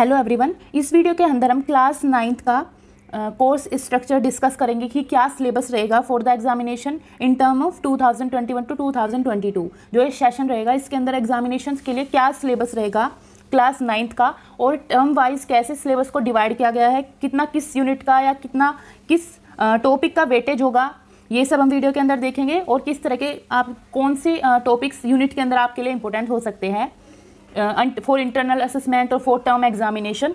Hello everyone, इस video के अंदर हम क्लास 9th का कोर्स स्ट्रक्चर डिस्कस करेंगे कि क्या सिलेबस रहेगा for the examination in term of 2021 two 2022। जो ये सेशन रहेगा इसके अंदर एग्जामिनेशन के लिए क्या सिलेबस रहेगा क्लास 9th का, और टर्म वाइज कैसे सिलेबस को डिवाइड किया गया है, कितना किस यूनिट का या कितना किस टॉपिक का वेटेज होगा, ये सब हम वीडियो के अंदर देखेंगे। और किस तरह के आप कौन से टॉपिक्स यूनिट के अंदर आपके लिए इंपॉर्टेंट हो सकते हैं फॉर इंटरनल असेसमेंट और फॉर टर्म एग्जामिनेशन,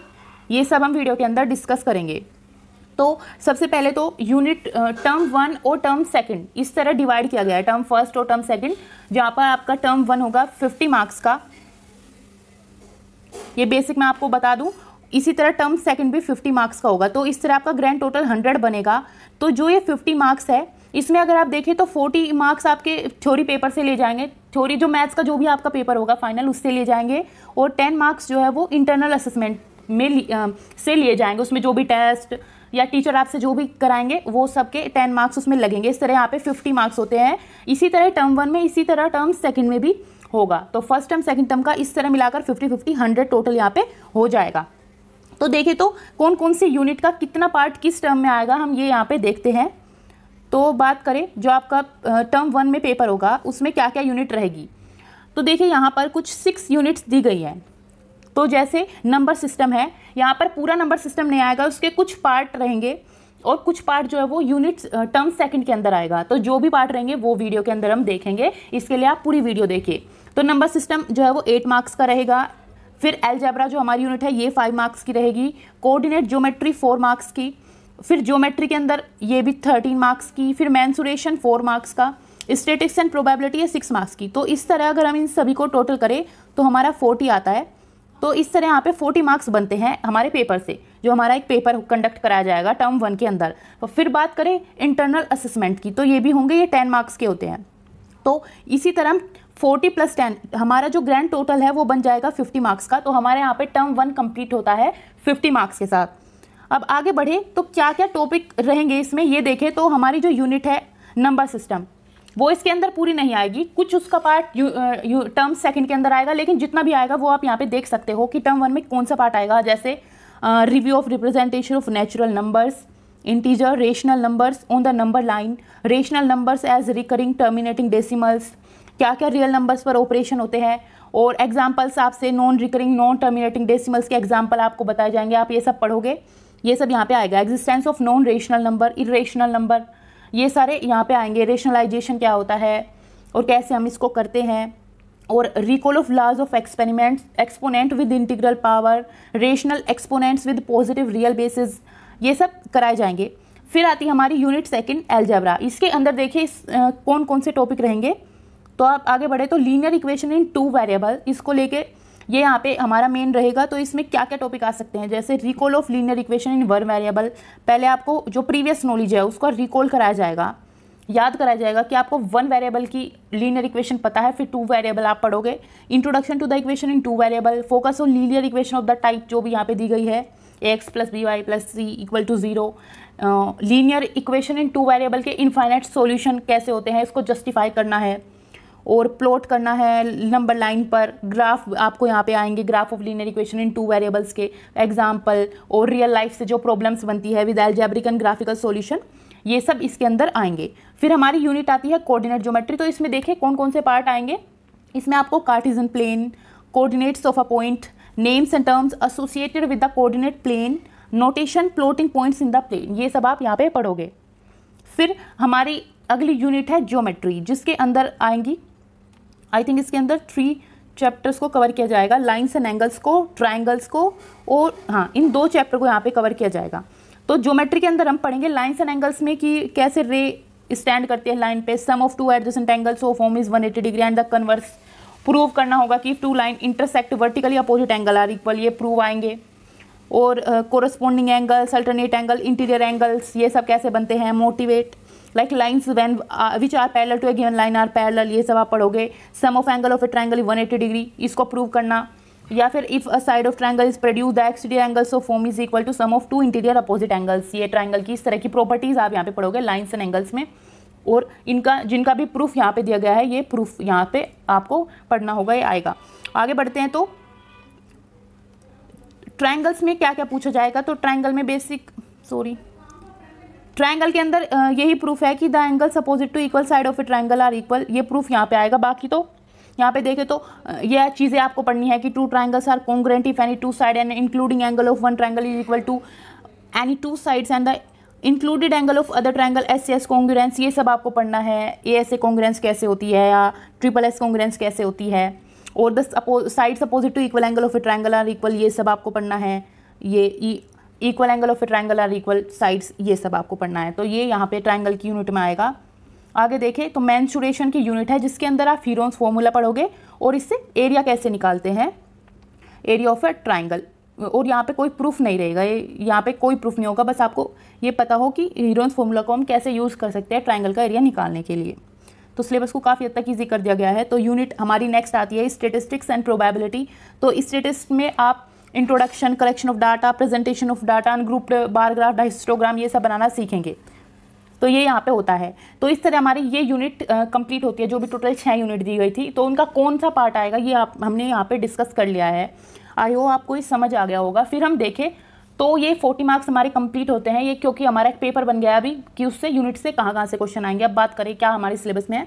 ये सब हम वीडियो के अंदर डिस्कस करेंगे। तो सबसे पहले तो यूनिट टर्म 1 और टर्म 2 इस तरह डिवाइड किया गया है, टर्म 1 और टर्म 2, जहाँ पर आपका टर्म 1 होगा 50 मार्क्स का, ये बेसिक मैं आपको बता दूं। इसी तरह टर्म 2 भी 50 मार्क्स का होगा, तो इस तरह आपका ग्रैंड टोटल 100 बनेगा। तो जो ये 50 मार्क्स है, इसमें अगर आप देखें तो 40 मार्क्स आपके थ्योरी पेपर से ले जाएंगे, थ्योरी जो मैथ्स का जो भी आपका पेपर होगा फाइनल उससे ले जाएंगे, और 10 मार्क्स जो है वो इंटरनल असेसमेंट में से लिए जाएंगे। उसमें जो भी टेस्ट या टीचर आपसे जो भी कराएंगे वो सबके 10 मार्क्स उसमें लगेंगे। इस तरह यहाँ पे 50 मार्क्स होते हैं। इसी तरह टर्म 1 में, इसी तरह टर्म 2 में भी होगा। तो फर्स्ट टर्म सेकंड टर्म का इस तरह मिलाकर 50-50 100 टोटल यहाँ पे हो जाएगा। तो देखें तो कौन कौन से यूनिट का कितना पार्ट किस टर्म में आएगा, हम ये यहाँ पे देखते हैं। तो बात करें जो आपका टर्म 1 में पेपर होगा उसमें क्या क्या यूनिट रहेगी, तो देखिए यहाँ पर कुछ 6 यूनिट्स दी गई हैं। तो जैसे नंबर सिस्टम है, यहाँ पर पूरा नंबर सिस्टम नहीं आएगा, उसके कुछ पार्ट रहेंगे और कुछ पार्ट जो है वो यूनिट टर्म 2 के अंदर आएगा। तो जो भी पार्ट रहेंगे वो वीडियो के अंदर हम देखेंगे, इसके लिए आप पूरी वीडियो देखिए। तो नंबर सिस्टम जो है वो 8 मार्क्स का रहेगा। फिर अलजेब्रा जो हमारी यूनिट है ये 5 मार्क्स की रहेगी। कोऑर्डिनेट ज्योमेट्री 4 मार्क्स की। फिर ज्योमेट्री के अंदर ये भी 13 मार्क्स की। फिर मेंसुरेशन 4 मार्क्स का। स्टैटिस्टिक्स एंड प्रोबेबिलिटी है 6 मार्क्स की। तो इस तरह अगर हम इन सभी को टोटल करें तो हमारा 40 आता है। तो इस तरह यहाँ पे 40 मार्क्स बनते हैं हमारे पेपर से, जो हमारा एक पेपर कंडक्ट कराया जाएगा टर्म 1 के अंदर। तो फिर बात करें इंटरनल असेसमेंट की, तो ये भी होंगे, ये 10 मार्क्स के होते हैं। तो इसी तरह 40 + 10 हमारा जो ग्रैंड टोटल है वो बन जाएगा 50 मार्क्स का। तो हमारे यहाँ पे टर्म 1 कंप्लीट होता है 50 मार्क्स के साथ। अब आगे बढ़े तो क्या क्या टॉपिक रहेंगे इसमें, ये देखें तो हमारी जो यूनिट है नंबर सिस्टम वो इसके अंदर पूरी नहीं आएगी, कुछ उसका पार्ट टर्म 2 के अंदर आएगा, लेकिन जितना भी आएगा वो आप यहाँ पे देख सकते हो कि टर्म 1 में कौन सा पार्ट आएगा। जैसे review of representation of natural numbers, integer, rational numbers on the number line, rational numbers as recurring terminating decimals, क्या क्या रियल नंबर्स पर ऑपरेशन होते हैं, और एग्जाम्पल्स आपसे non recurring non terminating decimals के एग्जाम्पल आपको बताए जाएंगे। आप ये सब पढ़ोगे, ये सब यहाँ पे आएगा। Existence of non rational number, irrational number, ये सारे यहाँ पे आएंगे। रेशनलाइजेशन क्या होता है और कैसे हम इसको करते हैं, और recall of laws of exponent with integral power, rational exponents with positive real bases, ये सब कराए जाएंगे। फिर आती है हमारी यूनिट 2 अलजेब्रा। इसके अंदर देखिए कौन कौन से टॉपिक रहेंगे। तो आप आगे बढ़े तो लीनियर इक्वेशन इन 2 वेरिएबल, इसको लेके ये यहाँ पे हमारा मेन रहेगा। तो इसमें क्या क्या टॉपिक आ सकते हैं, जैसे recall of linear equation in 1 variable. पहले आपको जो प्रीवियस नॉलेज है उसको रिकॉल कराया जाएगा, याद कराया जाएगा कि आपको 1 वेरिएबल की लीनियर इक्वेशन पता है, फिर 2 वेरिएबल आप पढ़ोगे। Introduction to the equation in 2 variable, focus on linear equation of the type जो भी यहाँ पे दी गई है, x + by + c = 0। Linear equation in 2 variable के इनफाइनाइट सॉल्यूशन कैसे होते हैं, इसको जस्टिफाई करना है और प्लॉट करना है नंबर लाइन पर। ग्राफ आपको यहाँ पे आएंगे, graph of linear equation in 2 variables के एग्जाम्पल, और रियल लाइफ से जो प्रॉब्लम्स बनती है with algebraic and graphical solution, ये सब इसके अंदर आएंगे। फिर हमारी यूनिट आती है कोऑर्डिनेट ज्योमेट्री। तो इसमें देखिए कौन कौन से पार्ट आएंगे। इसमें आपको cartesian plane, coordinates of a point, names and terms associated with the coordinate plane, notation, plotting points in the plane, ये सब आप यहाँ पे पढ़ोगे। फिर हमारी अगली यूनिट है ज्योमेट्री, जिसके अंदर आएंगी, आई थिंक इसके अंदर 3 चैप्टर्स को कवर किया जाएगा, लाइन्स एंड एंगल्स को, ट्राइंगल्स को, और हाँ इन 2 चैप्टर को यहाँ पे कवर किया जाएगा। तो ज्योमेट्री के अंदर हम पढ़ेंगे लाइन्स एंड एंगल्स में कि कैसे रे स्टैंड करती है लाइन पे, sum of 2 adjacent angles of home is 180 degree and the converse. Prove करना होगा कि 2 line intersect vertically opposite angle are equal, ये प्रूव आएंगे। और corresponding angles, alternate angle, interior angles, ये सब कैसे बनते हैं। Motivate like lines when which are parallel to a given line are parallel, ये सब आप पढ़ोगे। Sum of angle of a triangle 180 degree, इसको प्रूव करना। या फिर if a side of triangle is produce the exterior angles of home is equal to sum of 2 interior opposite angles, ये triangle की इस तरह की प्रॉपर्टीज आप यहाँ पे पढ़ोगे लाइन्स एंड एंगल्स में। और इनका जिनका भी प्रूफ यहाँ पे दिया गया है, ये प्रूफ यहाँ पे आपको पढ़ना होगा, ये आएगा। आगे बढ़ते हैं तो ट्रायंगल्स में क्या क्या पूछा जाएगा, तो ट्रायंगल में ट्रायंगल के अंदर यही प्रूफ है कि the angles opposite to equal side of a triangle are equal, ये प्रूफ यहाँ पे आएगा। बाकी तो यहाँ पे देखें तो यह चीज़ें आपको पढ़नी है कि two triangles are congruent if any two side and including angle of one triangle is equal to any two sides and the included angle of other triangle, S congruence, ये सब आपको पढ़ना है। एस कॉन्ग्रुएंस कैसे होती है या triple S congruence कैसे होती है, और the sides opposite to equal angle of a triangle are equal, ये सब आपको पढ़ना है। ये equal angle of a triangle are equal sides, ये सब आपको पढ़ना है। तो ये यहाँ पे ट्रायंगल की यूनिट में आएगा। आगे देखें तो मेंसुरेशन की यूनिट है जिसके अंदर आप हीरोन्स फॉर्मूला पढ़ोगे और इससे एरिया कैसे निकालते हैं, एरिया ऑफ ए ट्रायंगल। और यहाँ पे कोई प्रूफ नहीं रहेगा, यहाँ पे कोई प्रूफ नहीं होगा, बस आपको ये पता हो कि हीरोन्स फॉर्मूला को हम कैसे यूज़ कर सकते हैं ट्रायंगल का एरिया निकालने के लिए। तो सिलेबस को काफ़ी हद तक ईजी कर दिया गया है। तो यूनिट हमारी नेक्स्ट आती है स्टेटिस्टिक्स एंड प्रोबेबिलिटी। तो स्टेटिस्टिक्स में आप introduction, collection of data, presentation of data, ungrouped bar graph, histogram, ये सब बनाना सीखेंगे। तो ये यहाँ पे होता है। तो इस तरह हमारी ये यूनिट कंप्लीट होती है, जो भी टोटल 6 यूनिट दी गई थी। तो उनका कौन सा पार्ट आएगा ये हमने यहाँ पे डिस्कस कर लिया है। आई होप आपको ये समझ आ गया होगा। फिर हम देखें तो ये 40 मार्क्स हमारे कंप्लीट होते हैं, ये क्योंकि हमारा एक पेपर बन गया अभी कि उससे यूनिट से कहाँ से क्वेश्चन आएंगे। अब बात करें क्या हमारे सिलेबस में है,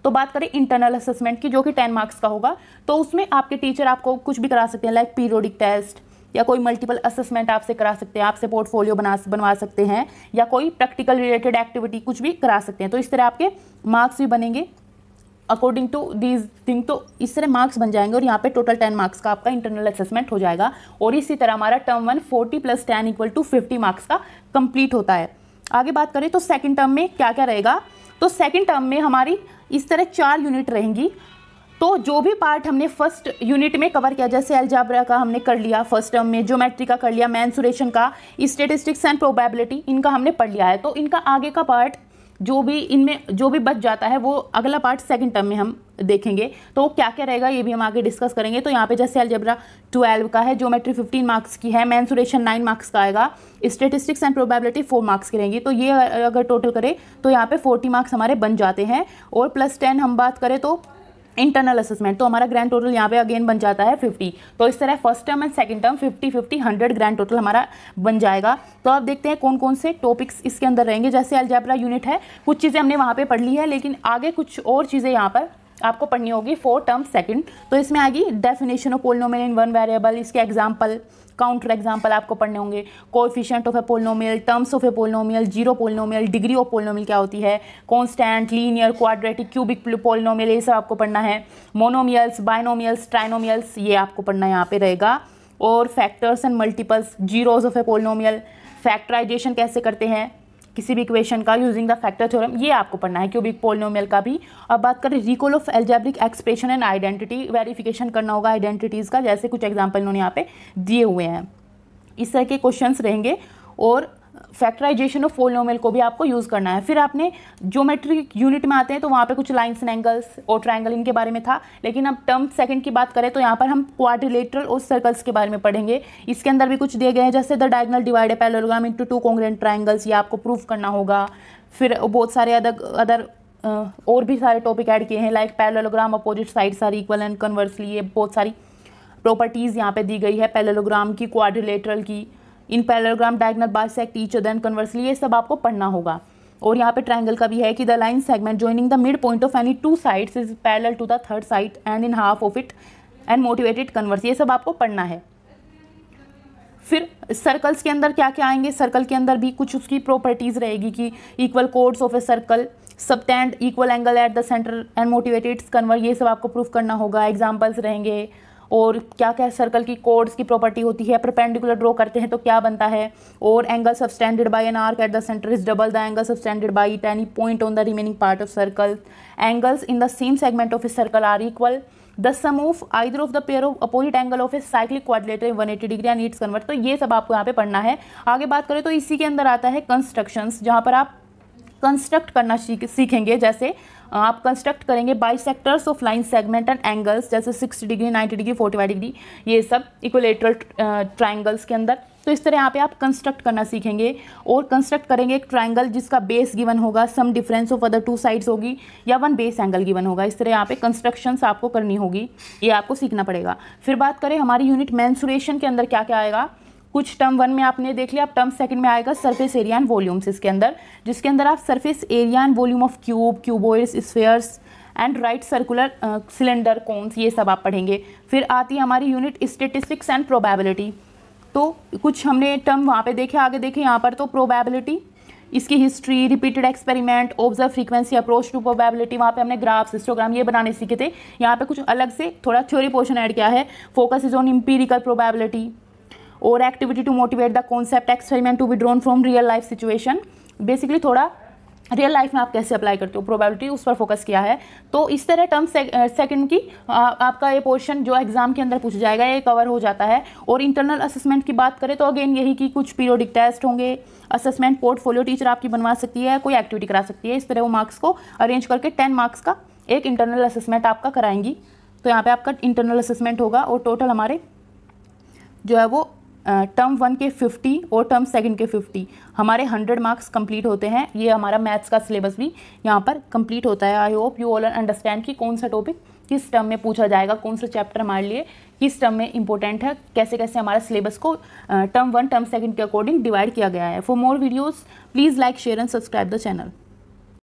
तो बात करें इंटरनल असेसमेंट की, जो कि 10 मार्क्स का होगा। तो उसमें आपके टीचर आपको कुछ भी करा सकते हैं, लाइक पीरियोडिक टेस्ट या कोई मल्टीपल असेसमेंट आपसे करा सकते हैं, आपसे पोर्टफोलियो बनवा सकते हैं, या कोई प्रैक्टिकल रिलेटेड एक्टिविटी कुछ भी करा सकते हैं। तो इस तरह आपके मार्क्स भी बनेंगे अकॉर्डिंग टू दीज थिंग। तो इस तरह मार्क्स बन जाएंगे और यहाँ पे टोटल 10 मार्क्स का आपका इंटरनल असेसमेंट हो जाएगा। और इसी तरह हमारा टर्म 1 40 + 10 = 50 मार्क्स का कंप्लीट होता है। आगे बात करें तो सेकंड टर्म में क्या क्या रहेगा, तो सेकंड टर्म में हमारी इस तरह 4 यूनिट रहेंगी। तो जो भी पार्ट हमने फर्स्ट यूनिट में कवर किया, जैसे अलजेब्रा का हमने कर लिया फर्स्ट टर्म में, ज्योमेट्री का कर लिया, मेंसुरेशन का, स्टैटिस्टिक्स एंड प्रोबेबिलिटी, इनका हमने पढ़ लिया है। तो इनका आगे का पार्ट जो भी इनमें जो भी बच जाता है वो अगला पार्ट सेकंड टर्म में हम देखेंगे। तो क्या क्या रहेगा ये भी हम आगे डिस्कस करेंगे। तो यहाँ पे जैसे अलजेब्रा 12 का है, ज्योमेट्री 15 मार्क्स की है, मेंसुरेशन 9 मार्क्स का आएगा, स्टैटिस्टिक्स एंड प्रोबेबिलिटी 4 मार्क्स की रहेंगी। तो ये अगर टोटल करें तो यहाँ पे 40 मार्क्स हमारे बन जाते हैं। और +10 हम बात करें तो इंटरनल असेसमेंट, तो हमारा ग्रैंड टोटल यहाँ पे अगेन बन जाता है 50। तो इस तरह first term and second term 50-50 100 grand total हमारा बन जाएगा। तो अब देखते हैं कौन कौन से टॉपिक्स इसके अंदर रहेंगे। जैसे अलजेब्रा यूनिट है, कुछ चीज़ें हमने वहाँ पे पढ़ ली है, लेकिन आगे कुछ और चीज़ें यहाँ पर आपको पढ़नी होगी फॉर टर्म सेकंड। तो इसमें आएगी definition of polynomial in one variable, इसके एग्जाम्पल, काउंटर एग्जाम्पल आपको पढ़ने होंगे, coefficient of a polynomial, terms of a polynomial, zero polynomial, degree of polynomial क्या होती है, constant, linear, quadratic, cubic polynomial, ये सब आपको पढ़ना है। मोनोमियल्स, बाइनोमियल्स, ट्राइनोमियल्स, ये आपको पढ़ना यहाँ पे रहेगा। और factors and multiples, zeros of a polynomial, factorization कैसे करते हैं किसी भी इक्वेशन का यूजिंग द फैक्टर थ्योरम, ये आपको पढ़ना है। क्यूबिक पोलिनोमियल का भी। अब बात करें recall of algebraic expression and identity, verification करना होगा आइडेंटिटीज़ का, जैसे कुछ एग्जांपल इन्होंने यहाँ पे दिए हुए हैं। इस तरह के क्वेश्चंस रहेंगे। और फैक्टराइजेशन ऑफ पोलिनोमियल को भी आपको यूज़ करना है। फिर आपने ज्योमेट्री यूनिट में आते हैं तो वहाँ पे कुछ लाइन्स एंड एंगल्स और ट्रायंगल इनके बारे में था। लेकिन अब टर्म सेकंड की बात करें तो यहाँ पर हम क्वाड्रिलेटरल और सर्कल्स के बारे में पढ़ेंगे। इसके अंदर भी कुछ दिए गए हैं, जैसे the diagonal divide a parallelogram into 2 congruent triangles, ये आपको प्रूफ करना होगा। फिर बहुत सारे अदर और भी सारे टॉपिक ऐड किए हैं, like parallelogram opposite sides are equal and conversely, ये बहुत सारी प्रॉपर्टीज़ यहाँ पे दी गई है पैरेललोग्राम की, क्वाड्रिलेटरल की। इन parallelogram diagonal bisect each other and conversely, ये सब आपको पढ़ना होगा। और यहाँ पे ट्रायंगल का भी है कि the line segment joining the mid point of any 2 sides is parallel to the third side and in half of it and motivated converse, ये सब आपको पढ़ना है। फिर सर्कल्स के अंदर क्या क्या आएंगे, सर्कल के अंदर भी कुछ उसकी प्रॉपर्टीज़ रहेगी कि equal codes of a circle, subtend, equal angle eight the centre and motivated converse, ये सब आपको प्रूफ करना होगा। एग्जाम्पल्स रहेंगे। और क्या क्या सर्कल की कोड्स की प्रॉपर्टी होती है, परपेंडिकुलर ड्रॉ करते हैं तो क्या बनता है। और angle subtended by an arc at the centre is double the angle subtended by any point on the remaining part of circle. Angles in the same segment of a circle are equal. The sum of either of the pair of opposite angle of a cyclic quadrilateral 180 degree and its convert, तो ये सब आपको यहाँ पे पढ़ना है। आगे बात करें तो इसी के अंदर आता है कंस्ट्रक्शंस, जहाँ पर आप कंस्ट्रक्ट करना सीखेंगे। जैसे आप कंस्ट्रक्ट करेंगे bisectors of line segment and angles, जैसे 60 डिग्री, 90 डिग्री, 45 डिग्री, ये सब इक्विलेटरल ट्रायंगल्स के अंदर। तो इस तरह यहाँ पे आप कंस्ट्रक्ट करना सीखेंगे और कंस्ट्रक्ट करेंगे एक ट्राइंगल जिसका बेस गिवन होगा, sum difference of other 2 sides होगी या 1 बेस एंगल गिवन होगा। इस तरह यहाँ पे कंस्ट्रक्शंस आपको करनी होगी, ये आपको सीखना पड़ेगा। फिर बात करें हमारी यूनिट मेंसुरेशन के अंदर क्या क्या आएगा। कुछ टर्म 1 में आपने देख लिया, अब टर्म 2 में आएगा सरफेस एरिया एंड वॉल्यूम्स इसके अंदर, जिसके अंदर आप surface area and volume of cube, cuboids, spheres and right circular cylinder, cones, ये सब आप पढ़ेंगे। फिर आती है हमारी यूनिट स्टेटिस्टिक्स एंड प्रोबेबिलिटी। तो कुछ हमने टर्म वहाँ पे देखे, आगे देखे यहाँ पर। तो प्रोबेबिलिटी, इसकी history, repeated experiment, observe frequency, approach to probability, वहाँ पे हमने ग्राफ्स, हिस्टोग्राम ये बनाने सीखे थे। यहाँ पे कुछ अलग से थोड़ा थ्योरी पोर्शन ऐड किया है। Focus is on empirical probability और activity to motivate the concept, experiment to be drawn from real life situation. Basically थोड़ा रियल लाइफ में आप कैसे अप्लाई करते हो प्रोबेबिलिटी, उस पर फोकस किया है। तो इस तरह टर्म 2 की आपका ये पोर्शन जो एग्जाम के अंदर पूछ जाएगा ये कवर हो जाता है। और इंटरनल असेसमेंट की बात करें तो अगेन यही कि कुछ पीरियोडिक टेस्ट होंगे, असेसमेंट पोर्टफोलियो टीचर आपकी बनवा सकती है, कोई एक्टिविटी करा सकती है। इस तरह वो मार्क्स को अरेंज करके 10 मार्क्स का एक इंटरनल असेसमेंट आपका कराएंगी। तो यहाँ पे आपका इंटरनल असेसमेंट होगा और टोटल हमारे जो है वो टर्म 1 के 50 और टर्म 2 के 50 हमारे 100 मार्क्स कंप्लीट होते हैं। ये हमारा मैथ्स का सिलेबस भी यहाँ पर कंप्लीट होता है। I hope you all understand कि कौन सा टॉपिक किस टर्म में पूछा जाएगा, कौन सा चैप्टर हमारे लिए किस टर्म में इंपॉर्टेंट है, कैसे कैसे हमारा सिलेबस को टर्म 1 टर्म 2 के अकॉर्डिंग डिवाइड किया गया है। For more videos please like, share and subscribe the channel.